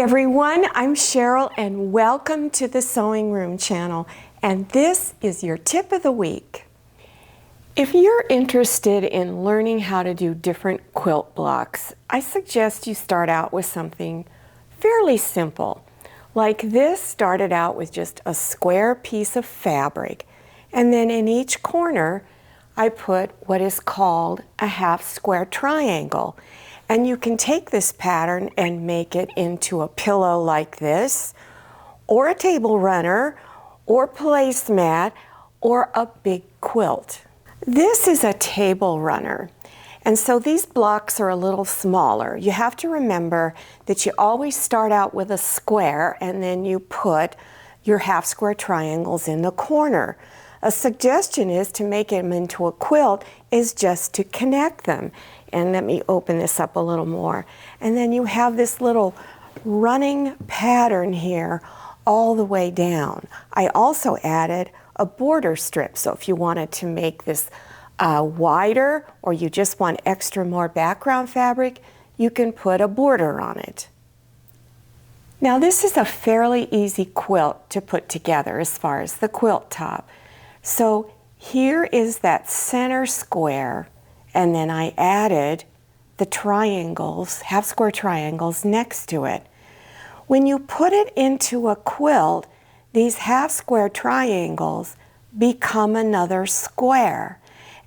everyone, I'm Cheryl and welcome to the Sewing Room channel, and this is your tip of the week. If you're interested in learning how to do different quilt blocks, I suggest you start out with something fairly simple. Like this started out with just a square piece of fabric, and then in each corner I put what is called a half square triangle. And you can take this pattern and make it into a pillow like this, or a table runner, or placemat, or a big quilt. This is a table runner, and so these blocks are a little smaller. You have to remember that you always start out with a square and then you put your half square triangles in the corner. A suggestion is to make them into a quilt is just to connect them. And let me open this up a little more. And then you have this little running pattern here all the way down. I also added a border strip, so if you wanted to make this wider or you just want extra more background fabric, you can put a border on it. Now this is a fairly easy quilt to put together as far as the quilt top. So here is that center square, and then I added the triangles, half square triangles next to it. When you put it into a quilt, these half square triangles become another square.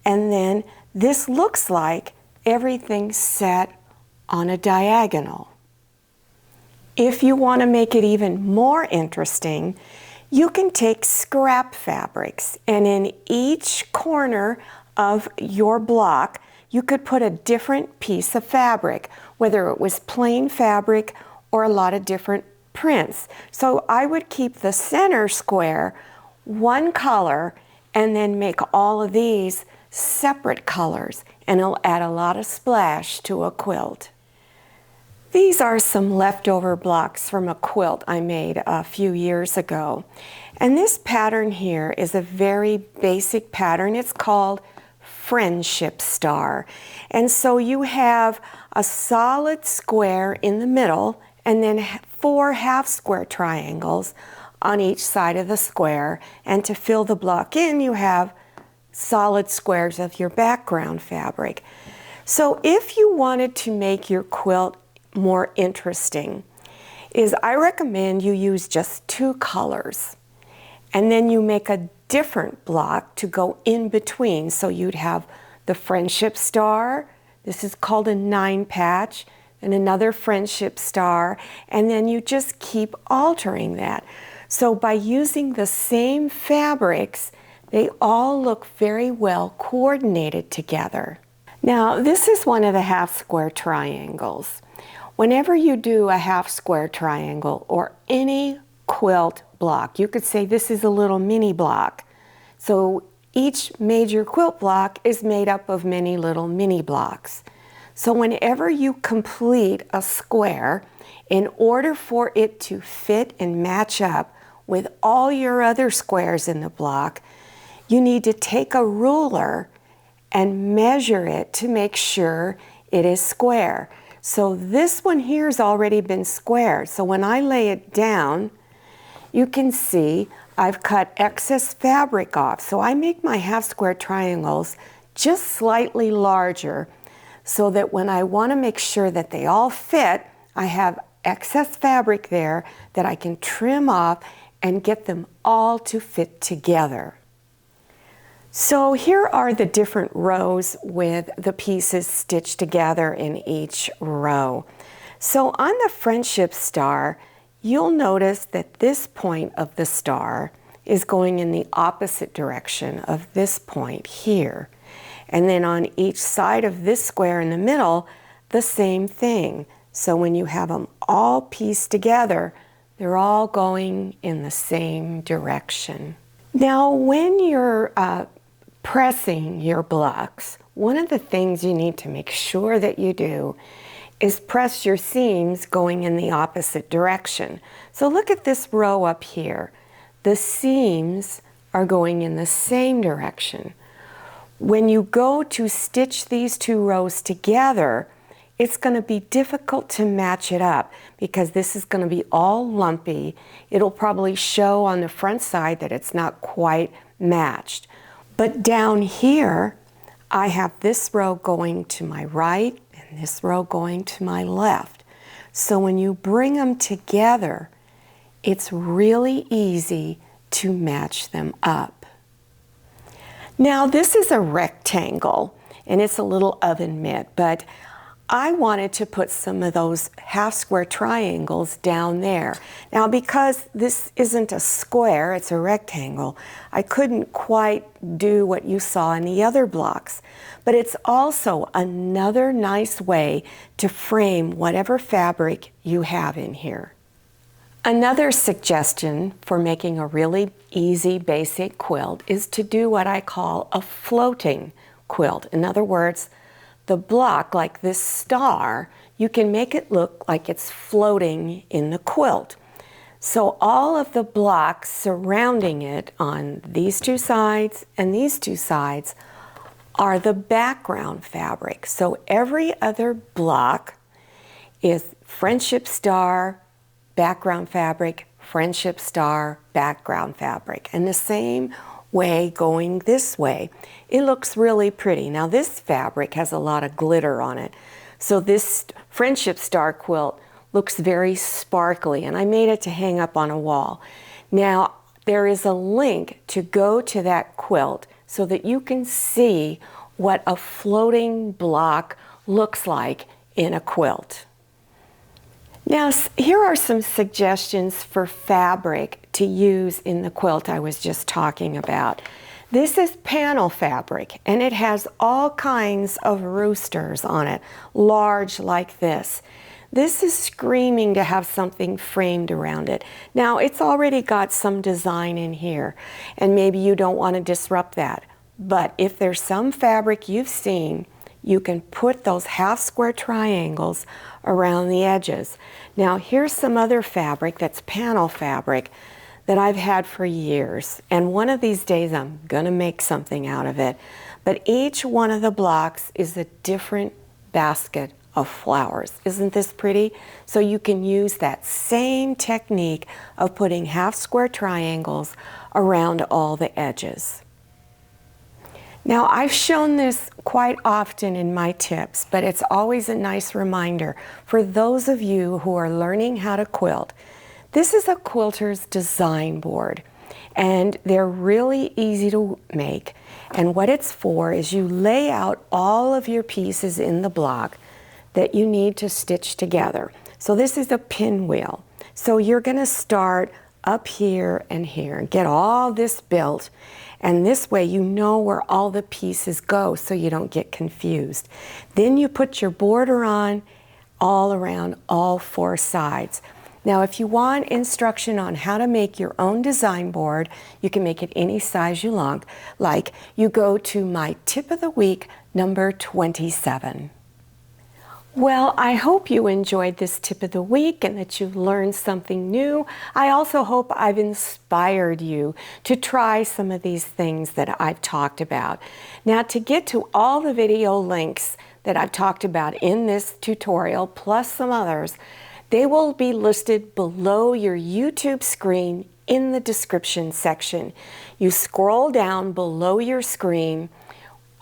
And then this looks like everything's set on a diagonal. If you want to make it even more interesting, you can take scrap fabrics, and in each corner of your block, you could put a different piece of fabric, whether it was plain fabric or a lot of different prints. So I would keep the center square one color and then make all of these separate colors, and it'll add a lot of splash to a quilt. These are some leftover blocks from a quilt I made a few years ago. And this pattern here is a very basic pattern. It's called Friendship Star. And so you have a solid square in the middle and then 4 half square triangles on each side of the square. And to fill the block in, you have solid squares of your background fabric. So if you wanted to make your quilt more interesting, I recommend you use just 2 colors, and then you make a different block to go in between. So you'd have the Friendship Star, this is called a 9 patch, and another Friendship Star, and then you just keep altering that. So by using the same fabrics, they all look very well coordinated together. Now this is one of the half square triangles. Whenever you do a half square triangle or any quilt block, you could say this is a little mini block. So each major quilt block is made up of many little mini blocks. So whenever you complete a square, in order for it to fit and match up with all your other squares in the block, you need to take a ruler and measure it to make sure it is square. So this one here has already been squared. So when I lay it down, you can see I've cut excess fabric off. So I make my half square triangles just slightly larger so that when I want to make sure that they all fit, I have excess fabric there that I can trim off and get them all to fit together. So here are the different rows with the pieces stitched together in each row. So on the Friendship Star, you'll notice that this point of the star is going in the opposite direction of this point here. And then on each side of this square in the middle, the same thing. So when you have them all pieced together, they're all going in the same direction. Now when you're pressing your blocks, one of the things you need to make sure that you do is press your seams going in the opposite direction. So look at this row up here. The seams are going in the same direction. When you go to stitch these 2 rows together, it's going to be difficult to match it up because this is going to be all lumpy. It'll probably show on the front side that it's not quite matched. But down here, I have this row going to my right and this row going to my left. So when you bring them together, it's really easy to match them up. Now this is a rectangle and it's a little oven mitt, but I wanted to put some of those half square triangles down there. Now because this isn't a square, it's a rectangle, I couldn't quite do what you saw in the other blocks. But it's also another nice way to frame whatever fabric you have in here. Another suggestion for making a really easy basic quilt is to do what I call a floating quilt. In other words, the block, like this star, you can make it look like it's floating in the quilt. So all of the blocks surrounding it on these two sides and these two sides are the background fabric. So every other block is friendship star, background fabric, friendship star, background fabric. And the same way going this way. It looks really pretty. Now this fabric has a lot of glitter on it. So this friendship star quilt looks very sparkly, and I made it to hang up on a wall. Now there is a link to go to that quilt so that you can see what a floating block looks like in a quilt. Now, here are some suggestions for fabric to use in the quilt I was just talking about. This is panel fabric, and it has all kinds of roosters on it, large like this. This is screaming to have something framed around it. Now, it's already got some design in here, and maybe you don't want to disrupt that. But if there's some fabric you've seen, you can put those half square triangles around the edges. Now here's some other fabric that's panel fabric that I've had for years, and one of these days I'm gonna make something out of it. But each one of the blocks is a different basket of flowers. Isn't this pretty? So you can use that same technique of putting half square triangles around all the edges. Now, I've shown this quite often in my tips, but it's always a nice reminder for those of you who are learning how to quilt. This is a quilter's design board, and they're really easy to make. And what it's for is you lay out all of your pieces in the block that you need to stitch together. So this is a pinwheel. So you're going to start up here and here and get all this built. And this way you know where all the pieces go so you don't get confused. Then you put your border on all around all four sides. Now if you want instruction on how to make your own design board, you can make it any size you like. You go to my tip of the week, number 27. Well, I hope you enjoyed this tip of the week and that you've learned something new. I also hope I've inspired you to try some of these things that I've talked about. Now, to get to all the video links that I've talked about in this tutorial, plus some others, they will be listed below your YouTube screen in the description section. You scroll down below your screen,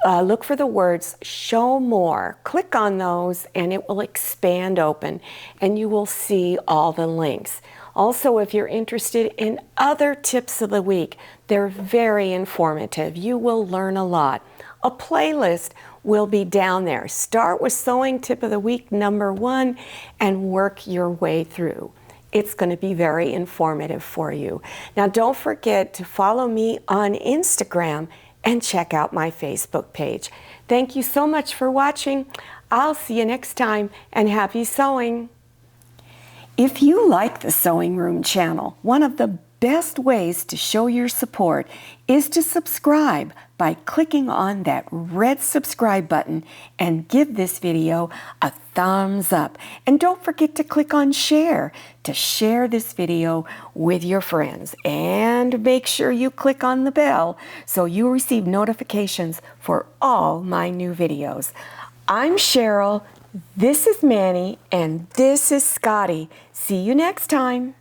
look for the words show more, click on those and it will expand open and you will see all the links. Also, if you're interested in other tips of the week, they're very informative. You will learn a lot. A playlist will be down there. Start with sewing tip of the week number 1 and work your way through. It's going to be very informative for you. Now don't forget to follow me on Instagram and check out my Facebook page. Thank you so much for watching. I'll see you next time, and happy sewing. If you like the Sewing Room channel, one of the best ways to show your support is to subscribe by clicking on that red subscribe button and give this video a thumbs up. And don't forget to click on share to share this video with your friends. And make sure you click on the bell so you receive notifications for all my new videos. I'm Cheryl. This is Manny and this is Scotty. See you next time.